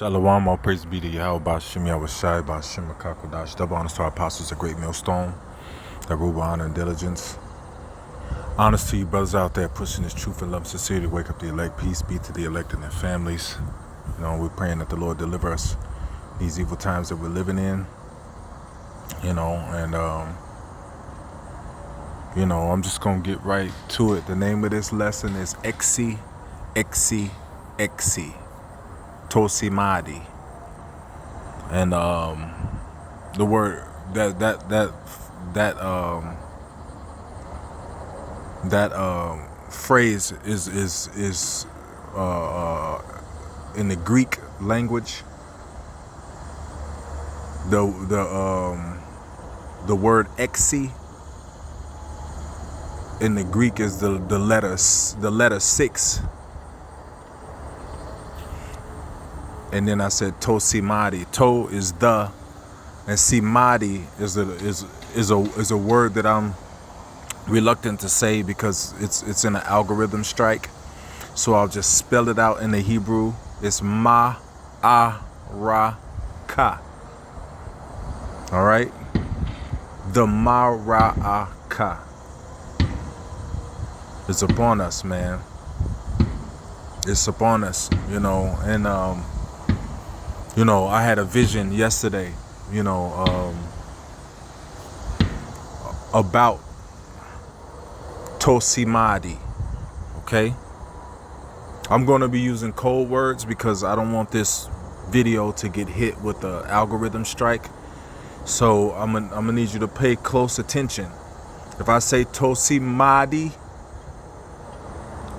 Shalom, all praise be to Yahweh, Bashim Yahushai, Bashim Kakodash, double honors to our apostles, a great millstone, that rule by honor and diligence. Honors to you brothers out there pushing this truth and love and sincerity, wake up the elect, peace be to the elect and their families. We're praying that the Lord deliver us these evil times that we're living in, and I'm just going to get right to it. The name of this lesson is Simádi. Simádi. And the word that phrase is in the Greek language. The word exi in the Greek is the letter 6. And then I said to Simádi. To is the, and Simádi is a word that I'm reluctant to say because it's in an algorithm strike. So I'll just spell it out in the Hebrew. It's Ma-A-Ra-Ka. All right, the Ma-Ra-A-Ka is upon us, man. It's upon us, and I had a vision yesterday, about Simádi, okay? I'm going to be using code words because I don't want this video to get hit with the algorithm strike. So I'm gonna need you to pay close attention. If I say Simádi,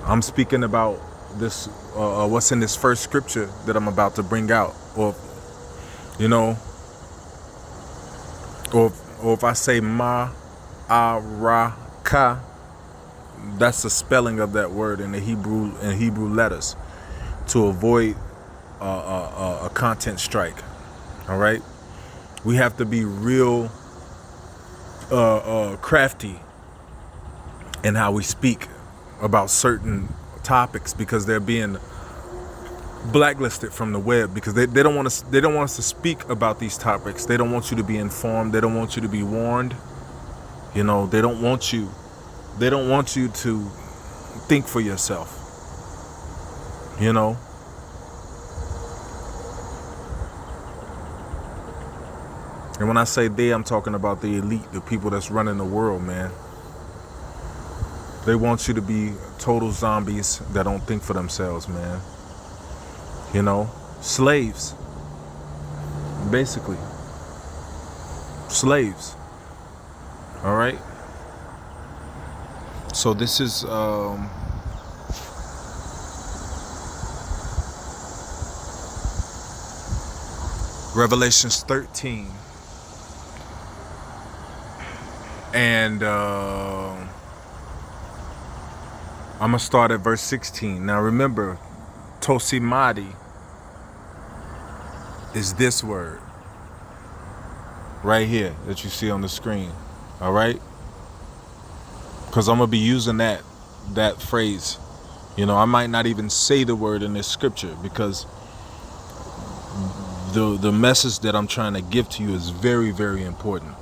I'm speaking about this, what's in this first scripture that I'm about to bring out, or if I say Ma-A-Ra-Ka, that's the spelling of that word in the Hebrew letters to avoid a content strike. All right, we have to be real crafty in how we speak about certain topics because they're being blacklisted from the web because they don't want us to speak about these topics. They don't want you to be informed. They don't want you to be warned. They don't want you to think for yourself. And when I say they, I'm talking about the elite, the people that's running the world, man. They want you to be total zombies that don't think for themselves, man. Slaves. Basically. Slaves. All right? So this is Revelations 13. And I'm going to start at verse 16. Now remember, Simádi is this word right here that you see on the screen. All right? Because I'm going to be using that phrase. I might not even say the word in this scripture because the message that I'm trying to give to you is very, very important.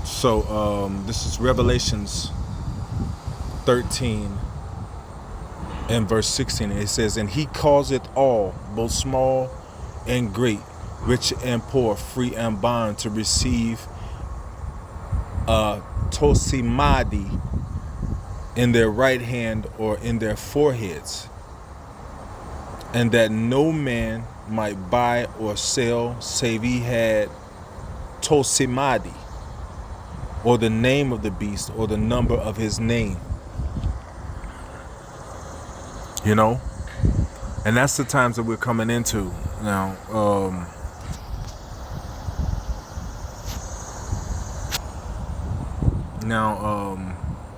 So this is Revelations 13 and verse 16. It says, and he causeth all, both small and great, rich and poor, free and bond, to receive Simádi in their right hand or in their foreheads, and that no man might buy or sell save he had Simádi, or the name of the beast, or the number of his name. And that's the times that we're coming into now.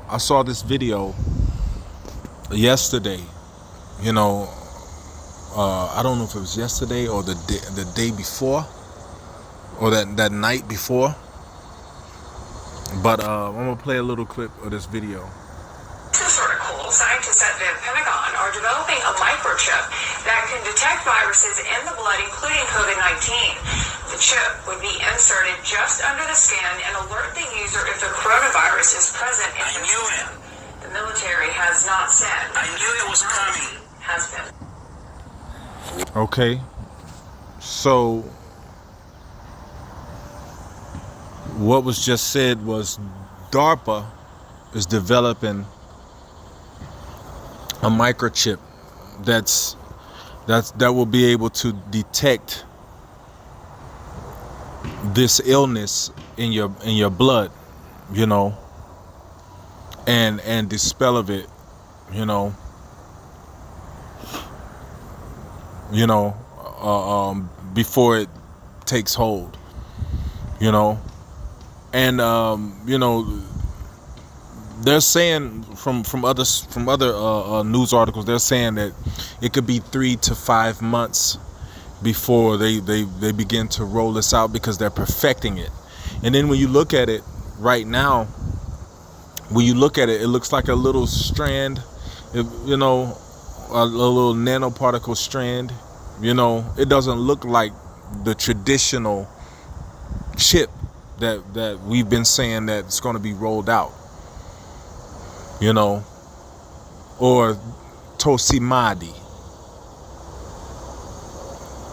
I saw this video yesterday. I don't know if it was yesterday or the day before, or that night before. But I'm gonna play a little clip of this video. This is sort of cool. Scientists at the Pentagon are developing a microchip that can detect viruses in the blood, including COVID-19. The chip would be inserted just under the skin and alert the user if the coronavirus is present in the skin. The military has not said. I knew it was coming. Has been. Okay, so what was just said was DARPA is developing a microchip that will be able to detect this illness in your blood, you know, and dispel of it, you know, before it takes hold, you know, and they're saying from other news articles, they're saying that it could be 3 to 5 months before they begin to roll this out, because they're perfecting it. And then when you look at it right now, it looks like a little strand, a little nanoparticle strand. You know, it doesn't look like the traditional chip that we've been saying that it's going to be rolled out, you know, or Simádi.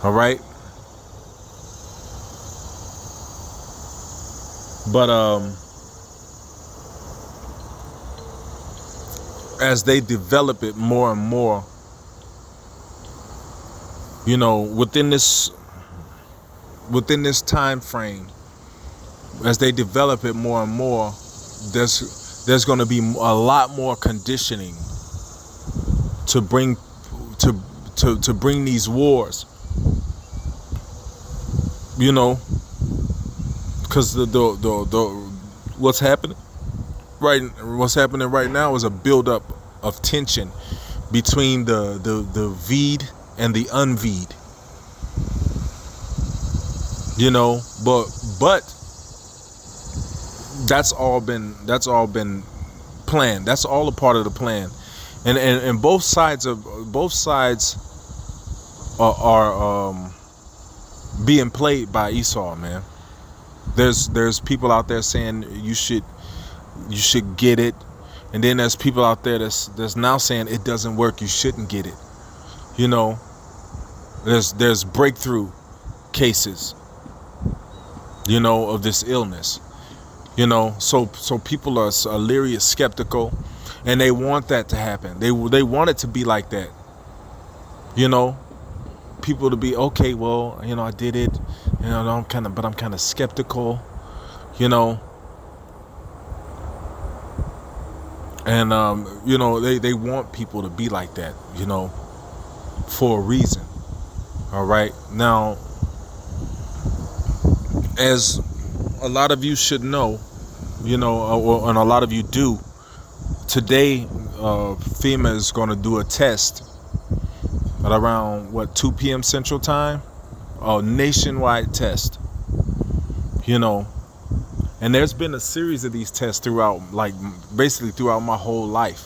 All right. But as they develop it more and more, you know, within this time frame, as they develop it more and more, there's going to be a lot more conditioning to bring these wars, you know, because the what's happening right now is a buildup of tension between the V'd and the unV'd, you know, but that's all been planned. That's all a part of the plan, and both sides are being played by Esau, man. There's people out there saying you should get it, and then there's people out there that's now saying it doesn't work, you shouldn't get it. You know, there's breakthrough cases, you know, of this illness. You know, so people are leery, skeptical, and they want that to happen. They want it to be like that. You know, people to be okay. Well, you know, I did it. You know, I'm kind of skeptical. You know, and you know, they want people to be like that. You know, for a reason. All right, now, as a lot of you should know, you know, and a lot of you do, today FEMA is going to do a test at around 2 p.m. Central Time, a nationwide test, you know, and there's been a series of these tests throughout my whole life.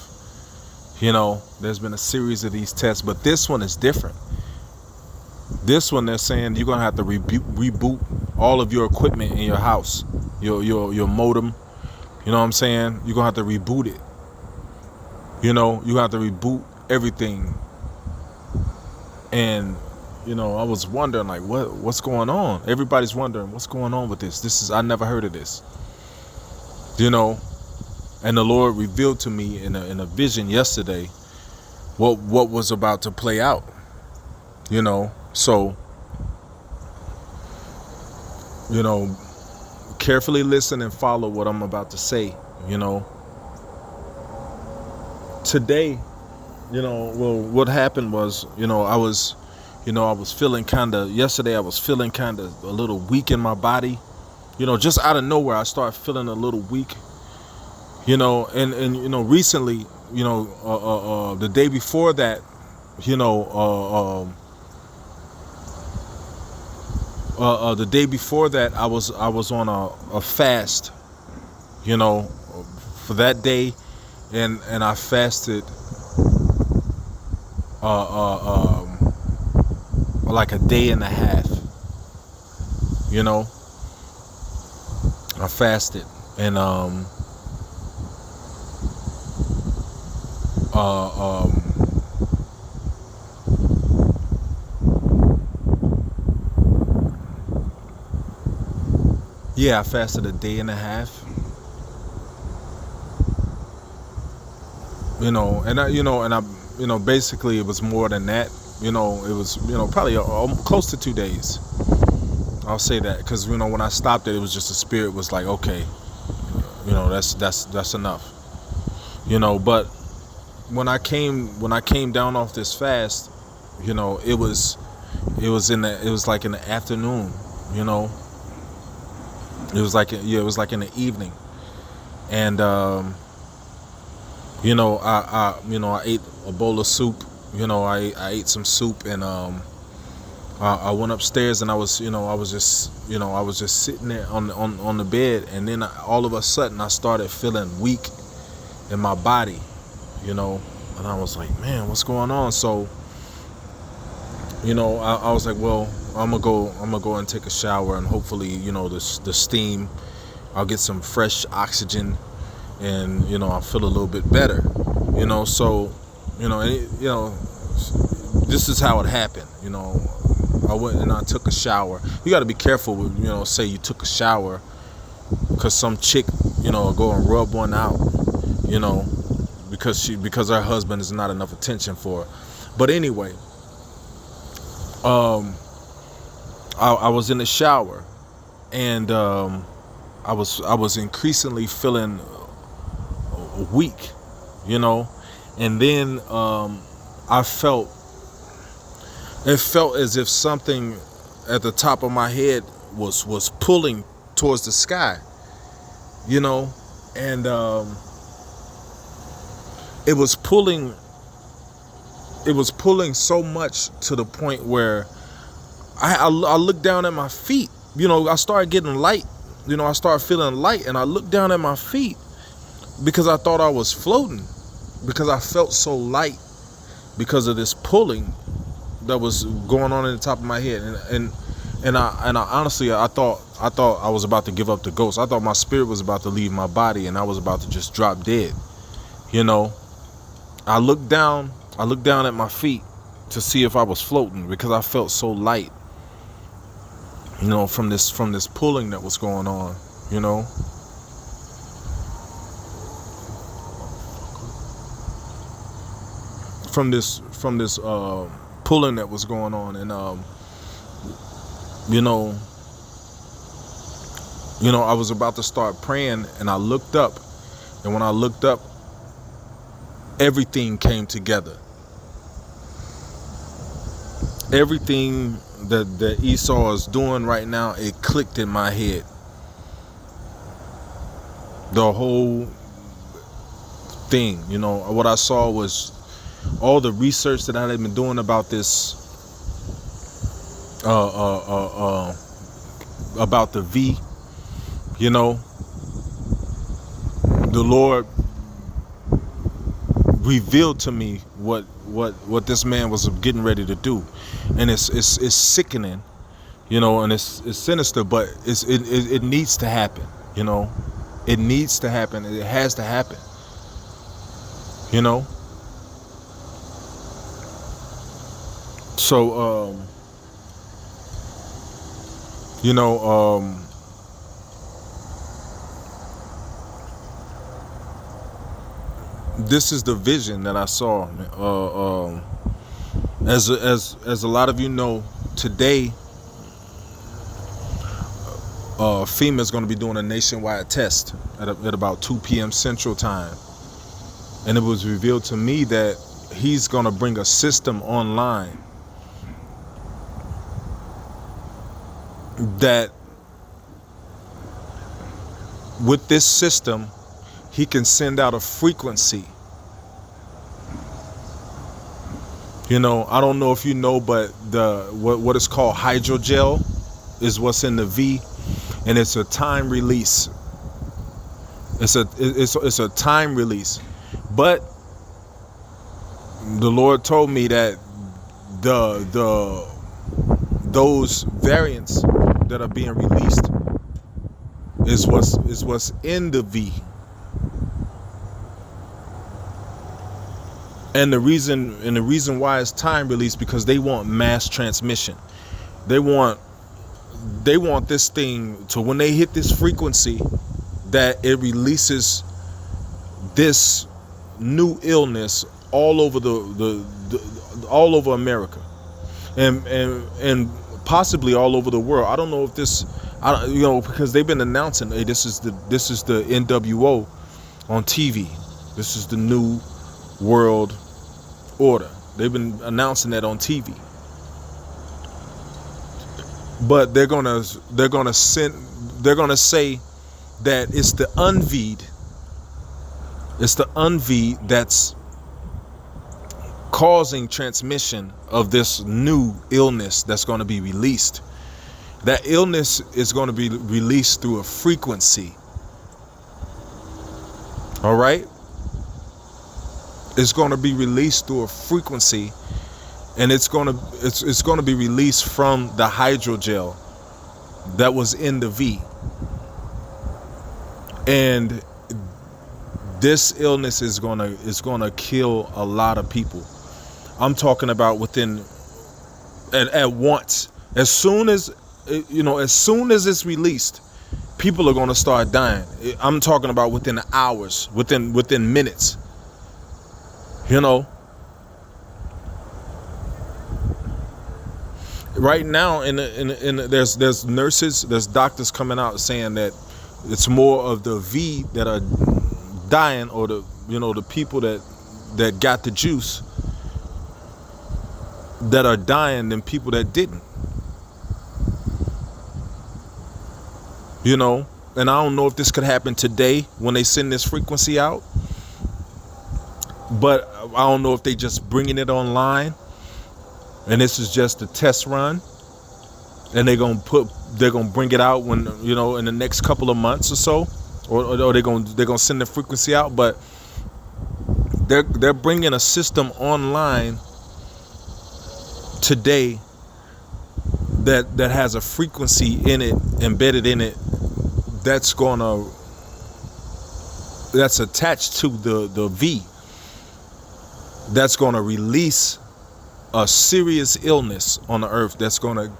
You know, there's been a series of these tests, but this one is different. This one, they're saying you're gonna have to reboot all of your equipment in your house, your modem. You know what I'm saying? You're gonna have to reboot it. You know, you have to reboot everything. And you know, I was wondering, like, what's going on? Everybody's wondering what's going on with this. I never heard of this. You know, and the Lord revealed to me in a vision yesterday what was about to play out. You know, so, you know, carefully listen and follow what I'm about to say. You know, today, you know, well, what happened was, you know, I was feeling yesterday I was feeling kind of a little weak in my body. You know, just out of nowhere, I started feeling a little weak. You know, and you know, recently, you know, the day before that, you know, the day before that, I was on a fast, you know, for that day, and I fasted like a day and a half. You know, I fasted, and yeah, I fasted a day and a half. Basically it was more than that. It was, probably close to 2 days. I'll say that, because when I stopped it was just the spirit was like, okay, that's enough. But when I came down off this fast, it was like in the afternoon. It was like in the evening, and I ate a bowl of soup. I ate some soup, and I went upstairs, and I was just sitting there on the bed, and then all of a sudden I started feeling weak in my body, and I was like, man, what's going on? So, I was like, well, I'm gonna go and take a shower, and hopefully, the steam, I'll get some fresh oxygen, and I'll feel a little bit better. So, this is how it happened. I went and I took a shower. You got to be careful with, say you took a shower, because some chick, go and rub one out, because her husband is not enough attention for her. But anyway, I was in the shower, and I was increasingly feeling weak, and then it felt as if something at the top of my head was pulling towards the sky, and it was pulling so much to the point where I looked down at my feet. I started getting light. I started feeling light, and I looked down at my feet because I thought I was floating, because I felt so light because of this pulling that was going on in the top of my head. And I honestly, I thought I was about to give up the ghost. I thought my spirit was about to leave my body, and I was about to just drop dead. I looked down at my feet to see if I was floating, because I felt so light, from this pulling that was going on, from this pulling that was going on. And I was about to start praying, and I looked up, and when I looked up, everything came together. Everything that Esau is doing right now, it clicked in my head. The whole thing, what I saw was all the research that I had been doing about this, about the V. The Lord revealed to me what this man was getting ready to do, and it's sickening, and it's sinister, but it needs to happen. It needs to happen. It has to happen. So this is the vision that I saw. As a lot of you know, today FEMA is going to be doing a nationwide test at about 2 p.m. Central Time, and it was revealed to me that he's going to bring a system online that, with this system, he can send out a frequency. I don't know if you know, but what is called hydrogel is what's in the V, and it's a time release. It's a time release. But the Lord told me that those variants that are being released is what's in the V. And the reason why it's time release, because they want mass transmission. They want this thing to, when they hit this frequency, that it releases this new illness all over all over America, and possibly all over the world. I don't know if this, because they've been announcing, hey, this is the NWO on TV. This is the new world order. They've been announcing that on TV. But they're gonna say that it's the unveed. It's the unveed that's causing transmission of this new illness that's going to be released. That illness is going to be released through a frequency. All right? It's going to be released through a frequency, and it's going to be released from the hydrogel that was in the V. And this illness is going to kill a lot of people. I'm talking about at once. As soon as it's released, people are going to start dying. I'm talking about within hours, within minutes. Right now, there's nurses, there's doctors coming out saying that it's more of the V that are dying, or the people that got the juice that are dying than people that didn't. And I don't know if this could happen today when they send this frequency out, but I don't know if they just bringing it online and this is just a test run, and they're gonna bring it out when in the next couple of months or so, or they're gonna send the frequency out. But they're bringing a system online today that has a frequency in it, embedded in it, that's attached to the V, that's gonna release a serious illness on the earth that's gonna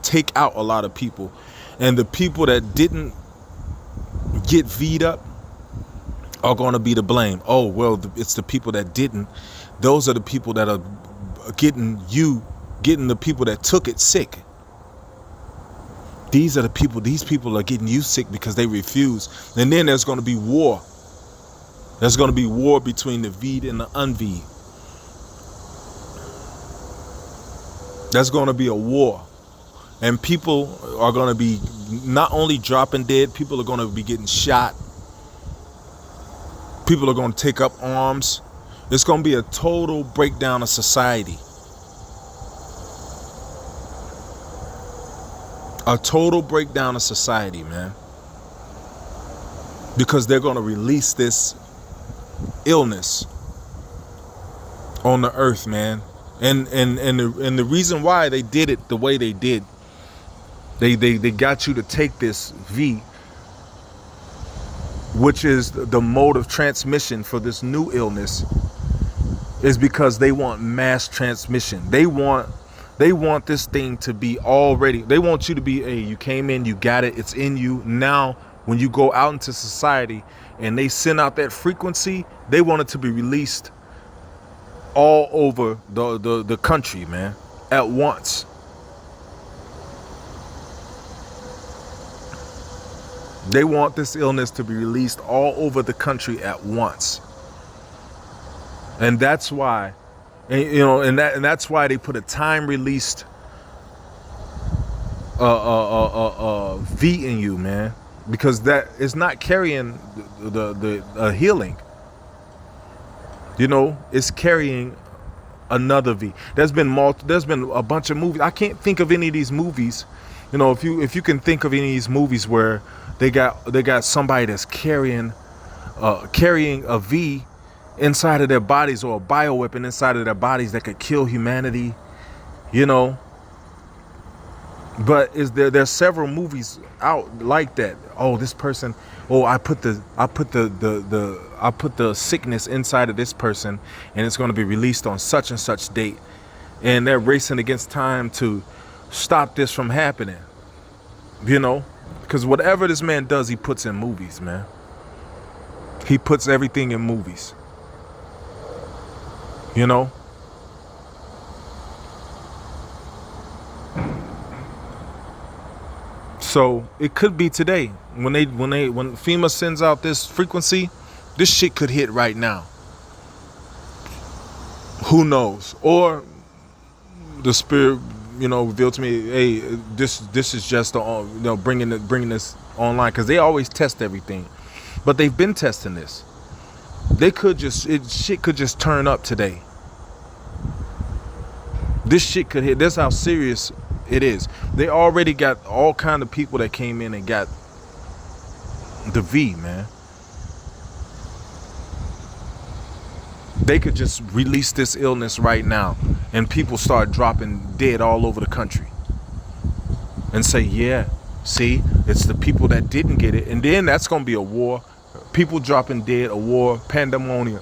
take out a lot of people. And the people that didn't get V'd up are gonna be to blame. Oh, well, it's the people that didn't. Those are the people that are getting the people that took it sick. These people are getting you sick because they refuse. And then there's going to be war. There's going to be war between the V'd and the unV'd. There's going to be a war. And people are going to be not only dropping dead, people are going to be getting shot. People are going to take up arms. It's going to be a total breakdown of society. A total breakdown of society, man. Because they're going to release this illness on the earth, man. And the reason why they did it the way they did, they got you to take this V, which is the mode of transmission for this new illness, is because they want mass transmission. They want this thing to be already, they want you to be, hey, you came in, you got it, it's in you. Now, when you go out into society and they send out that frequency, they want it to be released all over the country, man, at once. They want this illness to be released all over the country at once. And that's why, and that's why they put a time released V in you, man, because that is not carrying the healing. It's carrying another V. There's been a bunch of movies. I can't think of any of these movies. If you can think of any of these movies where they got somebody that's carrying carrying a V inside of their bodies, or a bioweapon inside of their bodies that could kill humanity, you know. But there's several movies out like that. Oh, this person, oh, I put the sickness inside of this person, and it's going to be released on such and such date, and they're racing against time to stop this from happening, you know. Because whatever this man does, he puts in movies, man. He puts everything in movies, you know. So it could be today when FEMA sends out this frequency, this shit could hit right now. Who knows? Or the spirit, you know, revealed to me, hey, this is just bringing this online, because they always test everything, but they've been testing this. They could shit could just turn up today. This shit could hit. That's how serious it is. They already got all kind of people that came in and got the V, man. They could just release this illness right now, and people start dropping dead all over the country, and say, yeah, see, it's the people that didn't get it. And then that's going to be a war. People dropping dead, a war, pandemonium.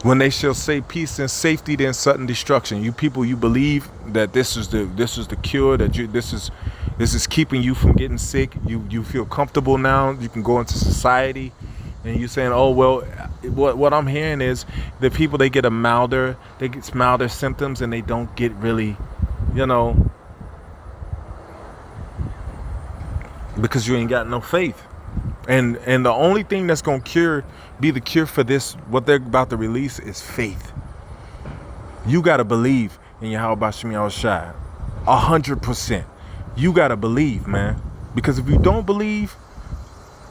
When they shall say peace and safety, then sudden destruction. You people, you believe that this is the cure, that this is keeping you from getting sick. You feel comfortable now. You can go into society, and you're saying, oh well, what I'm hearing is the people, they get milder symptoms, and they don't get really, you know, because you ain't got no faith. And the only thing that's gonna be the cure for this, what they're about to release, is faith. You gotta believe in Yahweh Shem Yahushua 100%. You gotta believe, man. Because if you don't believe,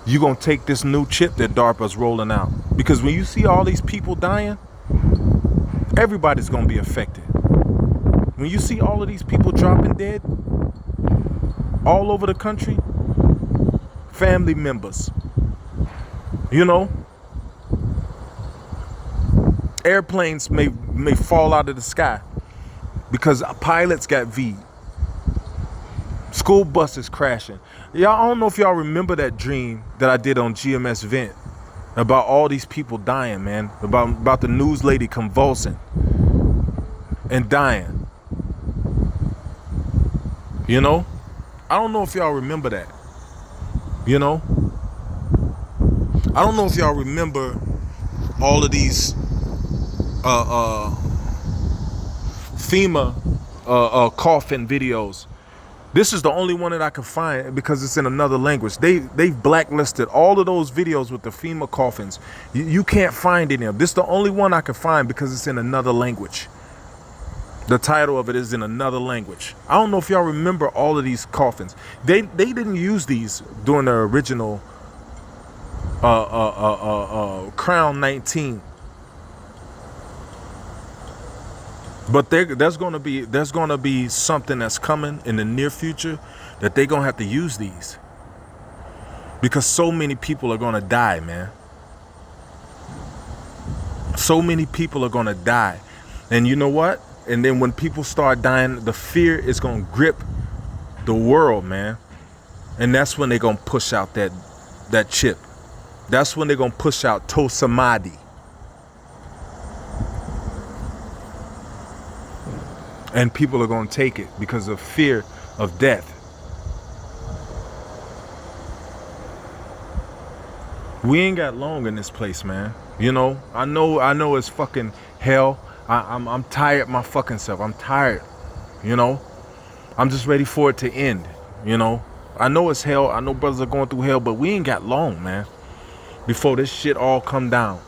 you're gonna take this new chip that DARPA's rolling out. Because when you see all these people dying, everybody's gonna be affected. When you see all of these people dropping dead all over the country, family members, you know, airplanes may fall out of the sky because pilots got V. School buses crashing. Y'all, I don't know if y'all remember that dream that I did on GMS Vent about all these people dying, man. About the news lady convulsing and dying. You know? I don't know if y'all remember that. You know? I don't know if y'all remember all of these FEMA coffin videos. This is the only one that I can find because it's in another language. They've blacklisted all of those videos with the FEMA coffins. You can't find any of them. This is the only one I can find because it's in another language. The title of it is in another language. I don't know if y'all remember all of these coffins. They didn't use these during the original Crown 19. But there's gonna be something that's coming in the near future that they're gonna have to use these, because so many people are gonna die, man. So many people are gonna die, and you know what? And then when people start dying, the fear is gonna grip the world, man. And that's when they're gonna push out that chip. That's when they're gonna push out Simádi. And people are going to take it because of fear of death. We ain't got long in this place, man. You know, I know it's fucking hell. I'm tired my fucking self. I'm tired. You know, I'm just ready for it to end. You know, I know it's hell. I know brothers are going through hell, but we ain't got long, man, before this shit all come down.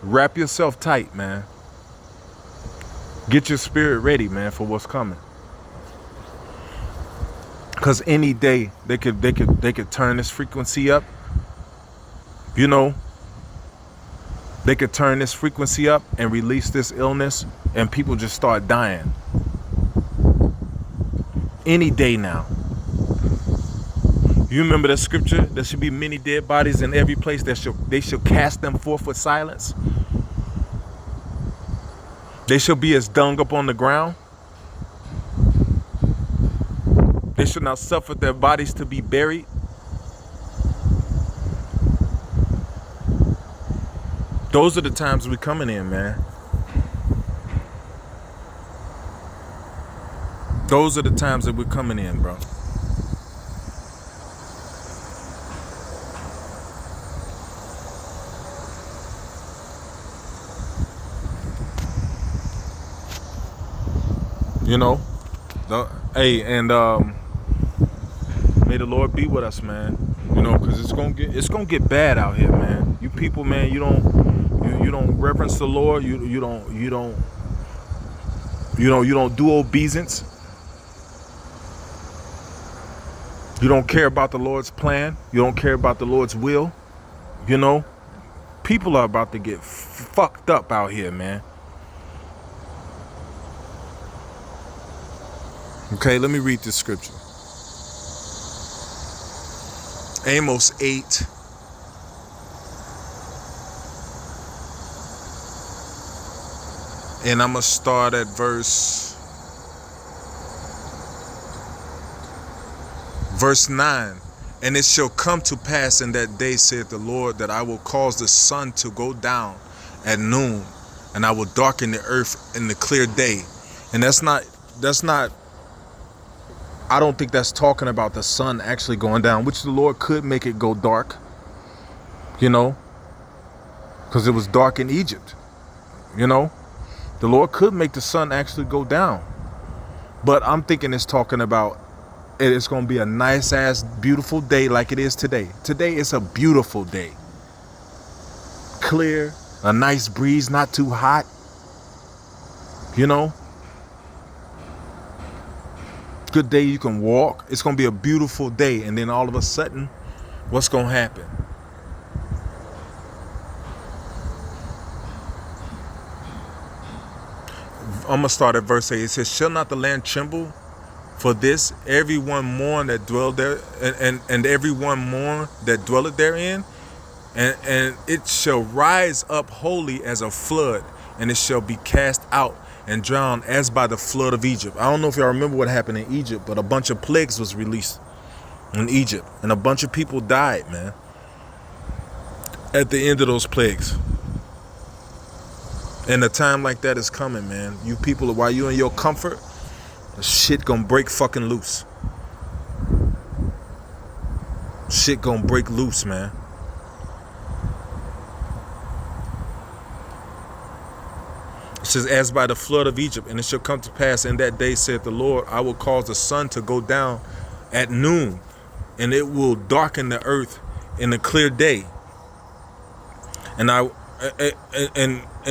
Wrap yourself tight, man. Get your spirit ready, man, for what's coming. Cause any day they could turn this frequency up, you know, They could turn this frequency up and release this illness, and people just start dying. Any day now. You remember that scripture? There should be many dead bodies in every place. They shall cast them forth with silence. They shall be as dung upon the ground. They shall not suffer their bodies to be buried. Those are the times we're coming in, man. Those are the times that we're coming in, bro. You know, hey, and may the Lord be with us, man. You know, because it's gonna get bad out here, man. You people, man, you don't reverence the Lord. You don't do obeisance. You don't care about the Lord's plan. You don't care about the Lord's will. You know, people are about to get fucked up out here, man. Okay, let me read this scripture. Amos 8. And I'm going to start at verse 9. And it shall come to pass in that day, saith the Lord, that I will cause the sun to go down at noon, and I will darken the earth in the clear day. And that's not, I don't think that's talking about the sun actually going down, which the Lord could make it go dark, you know, because it was dark in Egypt, you know. The Lord could make the sun actually go down. But I'm thinking it's talking about it's going to be a nice ass beautiful day like it is today. Today is a beautiful day. Clear, a nice breeze, not too hot, you know. Good day, you can walk. It's going to be a beautiful day. And then all of a sudden, what's going to happen? I'm going to start at verse 8. It says, shall not the land tremble for this? Everyone mourn that dwell there, and everyone mourn that dwelleth therein. And it shall rise up wholly as a flood, and it shall be cast out and drowned as by the flood of Egypt. I don't know if y'all remember what happened in Egypt, but a bunch of plagues was released in Egypt, and a bunch of people died, man, at the end of those plagues. And a time like that is coming, man. You people, while you in your comfort, the shit gonna break fucking loose. Shit gonna break loose, man. It says, as by the flood of Egypt, and it shall come to pass in that day, saith the Lord, I will cause the sun to go down at noon, and it will darken the earth in the clear day. And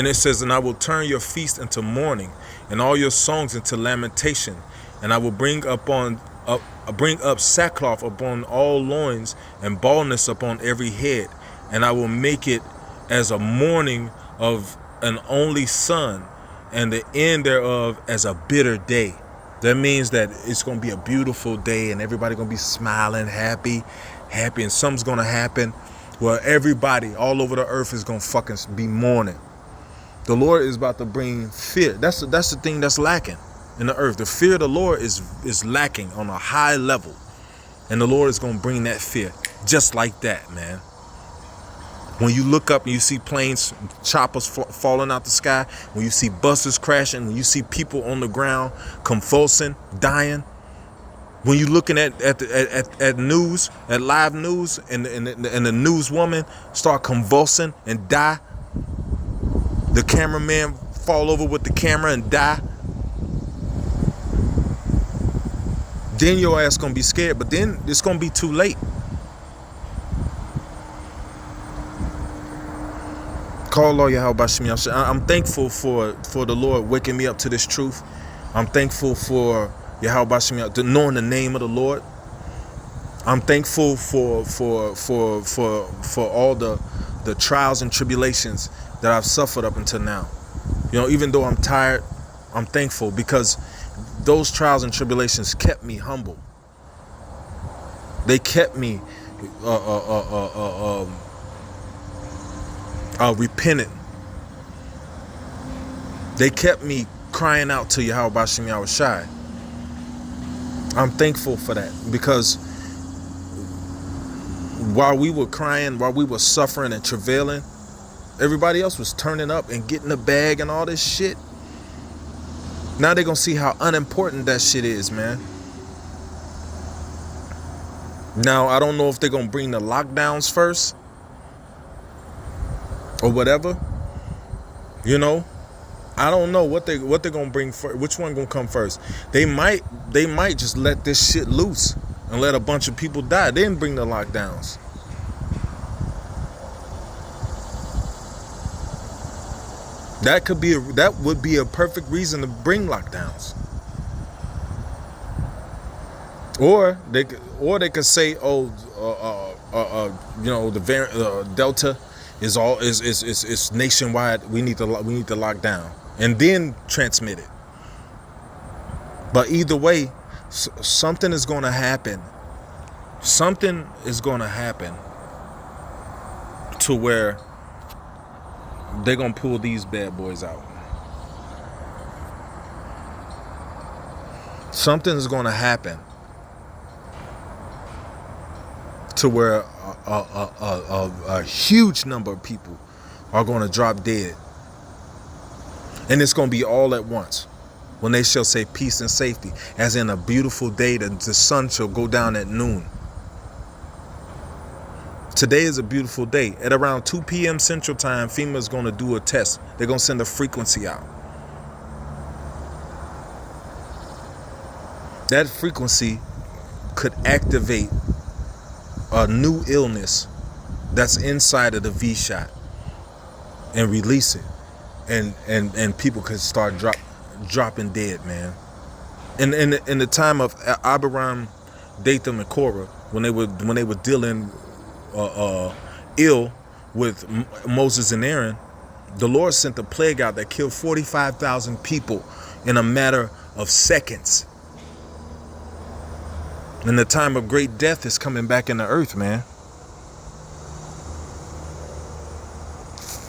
it says, and I will turn your feast into mourning, and all your songs into lamentation, and I will bring up sackcloth upon all loins, and baldness upon every head, and I will make it as a mourning of an only son, and the end thereof as a bitter day. That means that it's going to be a beautiful day, and everybody going to be smiling, happy, and something's going to happen where everybody all over the earth is going to fucking be mourning. The Lord is about to bring fear. That's the thing that's lacking in the earth. The fear of the Lord is lacking on a high level, and the Lord is going to bring that fear just like that, man. When you look up and you see planes, choppers falling out the sky, when you see buses crashing, when you see people on the ground convulsing, dying, when you're looking at news, at live news, and the newswoman start convulsing and die, the cameraman fall over with the camera and die, then your ass gonna be scared, but then it's gonna be too late. Call Lord Yahweh Shemi. I'm thankful for the Lord waking me up to this truth. I'm thankful for Yahweh Shemi, knowing the name of the Lord. I'm thankful for all the trials and tribulations that I've suffered up until now. You know, even though I'm tired, I'm thankful because those trials and tribulations kept me humble. They kept me repentant. They kept me crying out to Yahweh Bashim Yahweh Shai. I'm thankful for that because while we were crying, while we were suffering and travailing, everybody else was turning up and getting the bag and all this shit. Now they're gonna see how unimportant that shit is, man. Now I don't know if they're gonna bring the lockdowns first or whatever. You know, I don't know what they're gonna bring first. Which one gonna come first? They might just let this shit loose and let a bunch of people die. They didn't bring the lockdowns. That would be a perfect reason to bring lockdowns. Or they could say, oh, you know, the variant Delta is nationwide. We need to lock down and then transmit it. But either way, something is going to happen. Something is going to happen to where they're going to pull these bad boys out. Something is going to happen to where a huge number of people are going to drop dead. And it's going to be all at once. When they shall say peace and safety, as in a beautiful day, the sun shall go down at noon. Today is a beautiful day. At around 2 p.m. Central Time, FEMA is going to do a test. They're going to send a frequency out. That frequency could activate a new illness that's inside of the V shot and release it. And people could start dropping dead, man. In the time of Abraham, Dathan, and Korah, when they were dealing ill with Moses and Aaron, the Lord sent a plague out that killed 45,000 people in a matter of seconds. And the time of great death is coming back in the earth, man.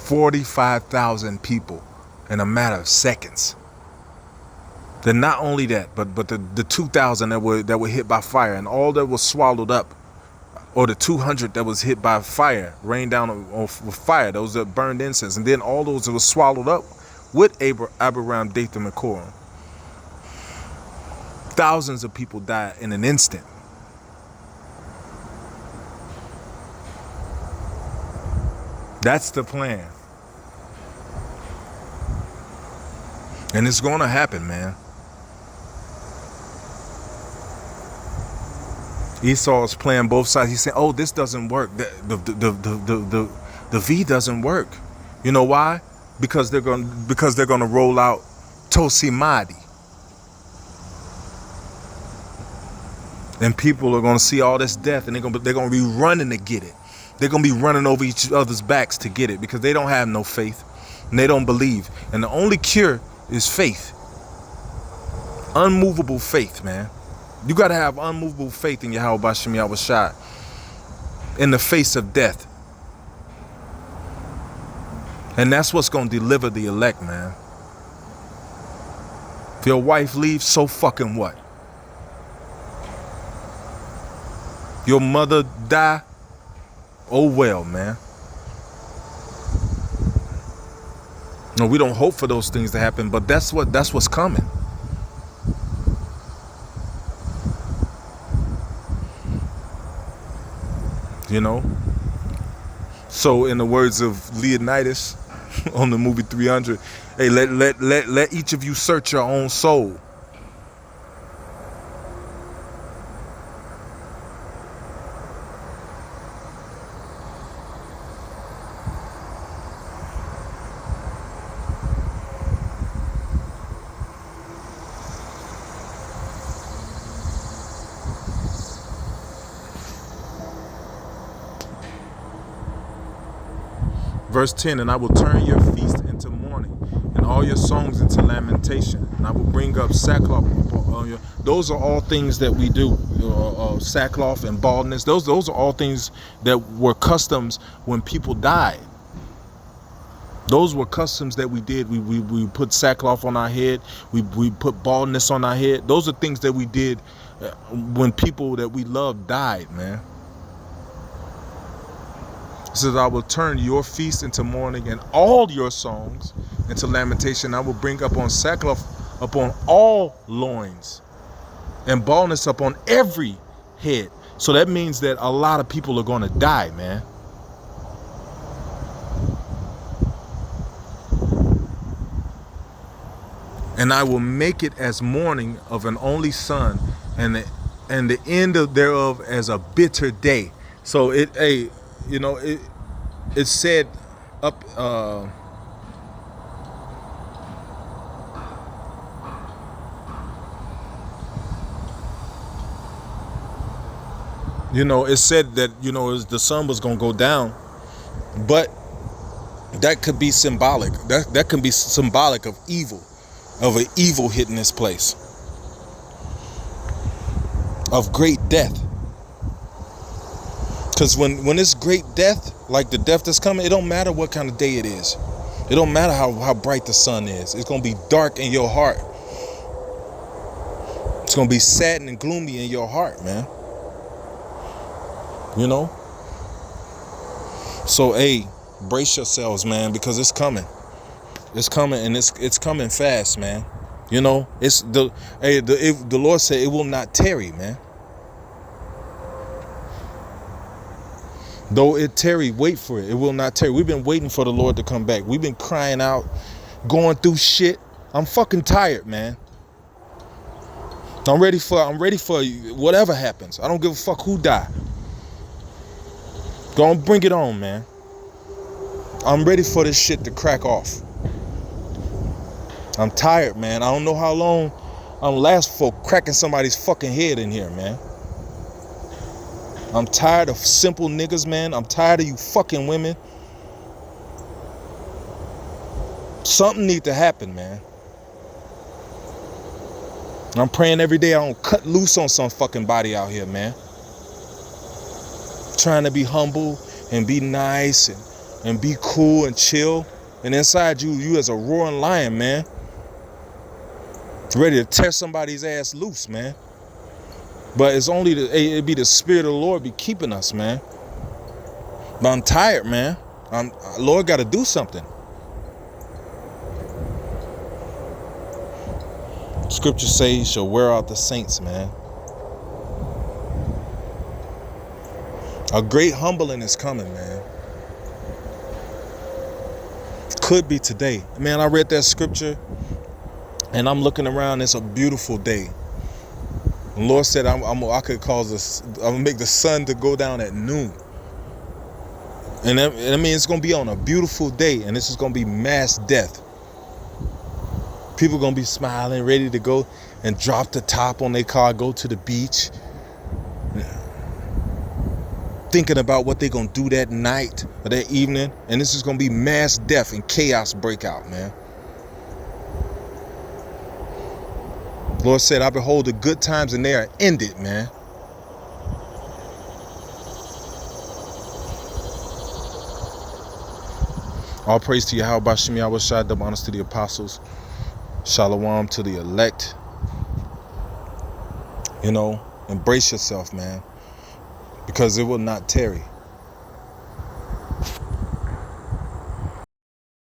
45,000 people in a matter of seconds. Then not only that, but the 2,000 that were hit by fire, and all that was swallowed up, or the 200 that was hit by fire, rained down with fire, those that burned incense, and then all those that were swallowed up with Abraham, Dathan, and Korah. Thousands of people died in an instant. That's the plan. And it's going to happen, man. Esau is playing both sides. He's saying, "Oh, this doesn't work. The V doesn't work. You know why? Because they're going to roll out Simádi, and people are going to see all this death, and they're going to be running to get it. They're going to be running over each other's backs to get it because they don't have no faith and they don't believe. And the only cure is faith, unmovable faith, man." You got to have unmovable faith in Yahweh Bashim Yahweh Shai in the face of death. And that's what's going to deliver the elect, man. If your wife leaves, so fucking what? Your mother die, oh well, man. No, we don't hope for those things to happen, but that's what's coming. You know? So in the words of Leonidas on the movie 300, hey, let each of you search your own soul. Verse 10, and I will turn your feast into mourning and all your songs into lamentation. And I will bring up sackcloth on you. Those are all things that we do. Sackcloth and baldness. Those are all things that were customs when people died. Those were customs that we did. We put sackcloth on our head. We put baldness on our head. Those are things that we did when people that we loved died, man. It says, I will turn your feast into mourning and all your songs into lamentation. I will bring upon sackcloth upon all loins and baldness upon every head. So that means that a lot of people are going to die, man. And I will make it as mourning of an only son, and the end thereof as a bitter day. So it said up it said that the sun was gonna go down, but that could be symbolic. That can be symbolic of evil. Of an evil hitting this place, of great death. Because when it's great death, like the death that's coming, it don't matter what kind of day it is. It don't matter how bright the sun is. It's going to be dark in your heart. It's going to be sad and gloomy in your heart, man. So, hey, brace yourselves, man, because it's coming. It's coming, and it's coming fast, man. It's the Lord said it will not tarry, man. Though it tarry, wait for it. It will not tarry. We've been waiting for the Lord to come back. We've been crying out, going through shit. I'm fucking tired, man. I'm ready for whatever happens. I don't give a fuck who die. Go on, bring it on, man. I'm ready for this shit to crack off. I'm tired, man. I don't know how long I'm last for cracking somebody's fucking head in here, man. I'm tired of simple niggas, man. I'm tired of you fucking women. Something needs to happen, man. I'm praying every day I don't cut loose on some fucking body out here, man. Trying to be humble and be nice and be cool and chill. And inside you as a roaring lion, man. Ready to tear somebody's ass loose, man. But it's only it be the Spirit of the Lord be keeping us, man. But I'm tired, man. Lord got to do something. Scripture says he shall wear out the saints, man. A great humbling is coming, man. Could be today. Man, I read that scripture and I'm looking around. It's a beautiful day. The Lord said I'm gonna make the sun to go down at noon. And I mean, it's gonna be on a beautiful day, and this is gonna be mass death. People gonna be smiling, ready to go and drop the top on their car, go to the beach, thinking about what they're gonna do that night or that evening. And this is gonna be mass death and chaos breakout, man. Lord said, I behold the good times and they are ended, man. All praise to Yahweh Bashem Yahweh Shai, double honors to the apostles. Shalom to the elect. Embrace yourself, man. Because it will not tarry.